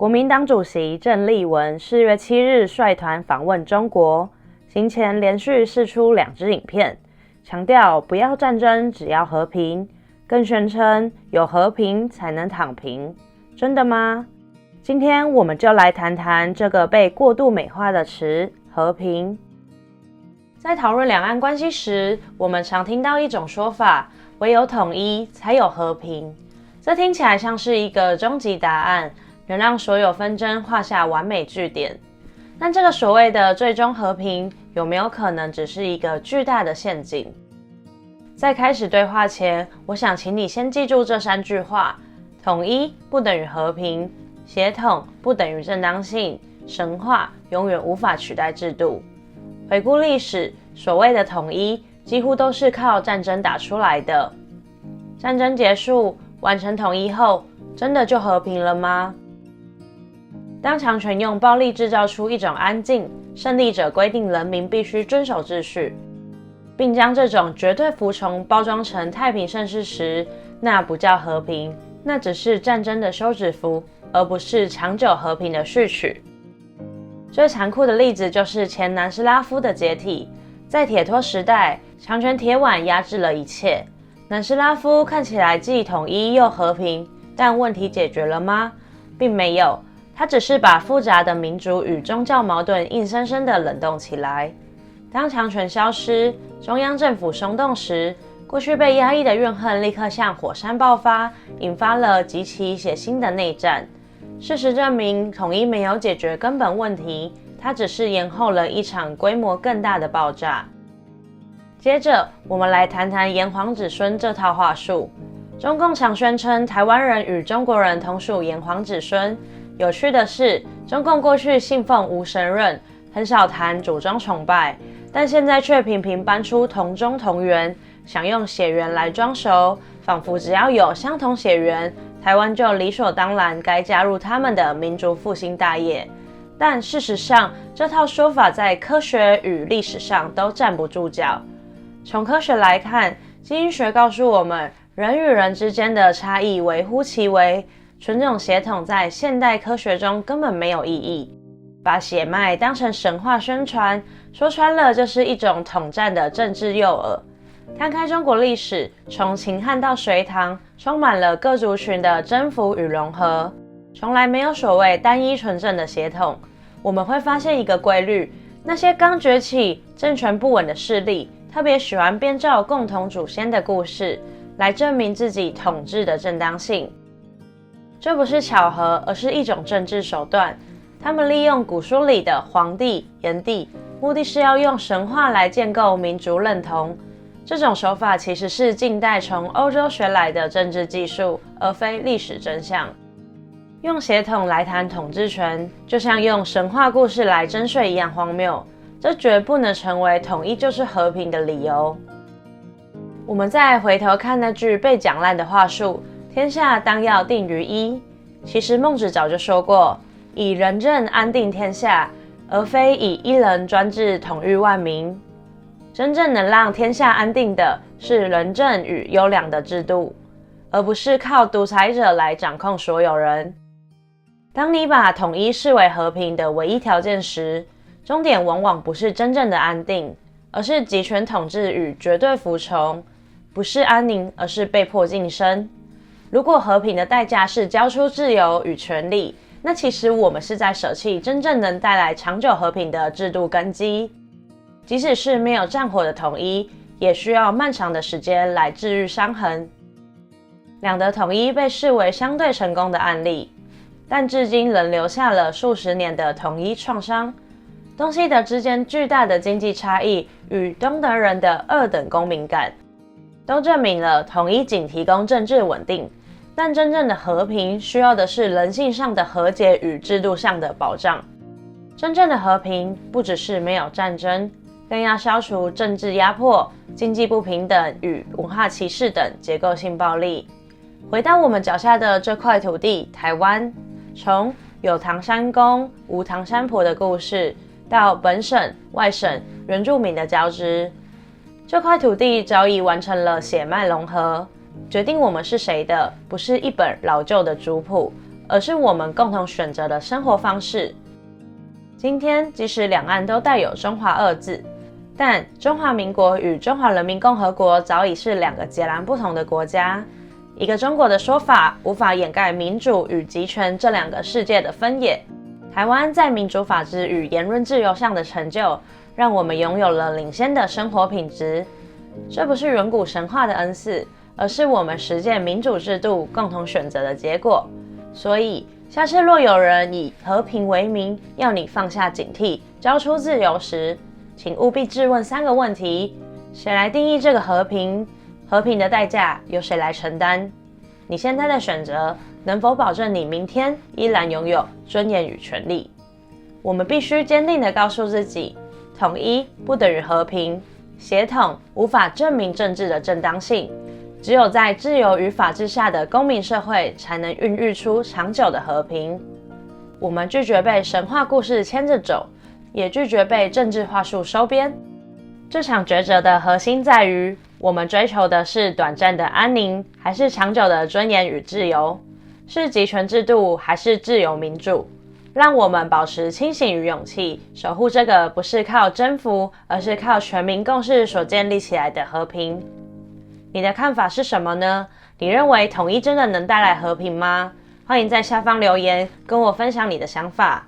國民黨主席鄭麗文4月7日率團訪問中國，行前連續釋出2支影片，強調不要戰爭，只要和平，更宣稱有和平才能躺平。真的嗎？今天我們就來談談這個被過度美化的詞“和平”。在討論兩岸關係時，我們常聽到一種說法：唯有統一才有和平。這聽起來像是一個終極答案，能讓所有紛爭畫下完美句點。但這個所謂的最終和平，有沒有可能只是一個巨大的陷阱？在開始對話前，我想請你先記住這3句話：統一不等於和平，協統不等於正當性，神話永遠無法取代制度。回顧歷史，所謂的統一幾乎都是靠戰爭打出來的。戰爭結束，完成統一後，真的就和平了嗎？當強權用暴力制造出一種安靜，勝利者規定人民必須遵守秩序，並將這種絕對服從包裝成太平盛世時，那不叫和平，那只是戰爭的休止符，而不是長久和平的序曲。最殘酷的例子就是前南斯拉夫的解體。在鐵托時代，強權鐵腕壓制了一切。南斯拉夫看起來既統一又和平，但問題解決了嗎？並沒有，它只是把複雜的民族與宗教矛盾硬生生地冷凍起來。當強權消失，中央政府鬆動時，過去被壓抑的怨恨立刻像火山爆發，引發了極其血腥的內戰。事實證明，統一沒有解決根本問題，它只是延後了一場規模更大的爆炸。接着，我們來談談炎黃子孫這套話術。中共常宣稱台灣人與中國人同屬炎黃子孫。有趣的是，中共過去信奉無神論，很少談祖宗崇拜，但現在卻頻頻搬出同宗同源，想用血緣來裝熟，仿佛只要有相同血緣，台灣就理所當然該加入他們的民族復興大業。但事實上，這套說法在科學與歷史上都站不住腳。從科學來看，基因學告訴我們，人與人之間的差異微乎其微，純種血統在現代科學中根本沒有意義。把血脈當成神話宣傳，說穿了就是一種統戰的政治誘餌。攤開中國歷史，從秦漢到隋唐，充滿了各族群的征服與融合，從來沒有所謂單一純正的血統。我們會發現一個規律：那些剛崛起、政權不穩的勢力，特別喜歡編造共同祖先的故事，來證明自己統治的正當性。這不是巧合，而是一種政治手段。他們利用古書裡的黃帝、炎帝，目的是要用神話來建構民族認同。這種手法其實是近代從歐洲學來的政治技術，而非歷史真相。用血統來談統治權，就像用神話故事來徵稅一樣荒謬。這絕不能成為統一就是和平的理由。我們再回頭看那句被講爛的話術：“天下當要定於一。”其實孟子早就說過：“以仁政安定天下，而非以一人專制統御萬民。”真正能讓天下安定的是仁政與優良的制度，而不是靠獨裁者來掌控所有人。當你把統一視為和平的唯一條件時，終點往往不是真正的安定，而是集權統治與絕對服從；不是安寧，而是被迫晉升。如果和平的代價是交出自由與權利，那其實我們是在捨棄真正能帶來長久和平的制度根基。即使是沒有戰火的統一，也需要漫長的時間來治癒傷痕。兩德統一被視為相對成功的案例，但至今仍留下了數十年的統一創傷。東西德之間巨大的經濟差異與東德人的二等公民感，都證明了統一僅提供政治穩定，但真正的和平需要的是人性上的和解與制度上的保障。真正的和平不只是沒有戰爭，更要消除政治壓迫、經濟不平等與文化歧視等結構性暴力。回到我們腳下的這塊土地，台灣，從有唐山公、無唐山婆的故事，到本省、外省原住民的交織，這塊土地早已完成了血脈融合。決定我們是誰的，不是一本老舊的族譜，而是我們共同選擇的生活方式。今天，即使兩岸都帶有中華二字，但中華民國與中華人民共和國早已是兩個截然不同的國家。一個中國的說法無法掩蓋民主與極權這兩個世界的分野。台灣在民主法治與言論自由上的成就，讓我們擁有了領先的生活品質。這不是遠古神話的恩賜，而是我們實踐民主制度共同選擇的結果。所以，下次若有人以和平為名，要你放下警惕，交出自由時，請務必質問3個問題：誰來定義這個和平？和平的代價由誰來承擔？你現在的選擇能否保證你明天依然擁有尊嚴與權利？我們必須堅定地告訴自己，統一不等於和平，協統無法證明政治的正當性。只有在自由與法治下的公民社會，才能孕育出長久的和平。我們拒絕被神話故事牽着走，也拒絕被政治話術收編。這場抉擇的核心在於，我們追求的是短暫的安寧，還是長久的尊嚴與自由？是極權制度，還是自由民主？讓我們保持清醒與勇氣，守護這個不是靠征服，而是靠全民共識所建立起來的和平。你的看法是什麼呢？你認為統一真的能帶來和平嗎？歡迎在下方留言，跟我分享你的想法。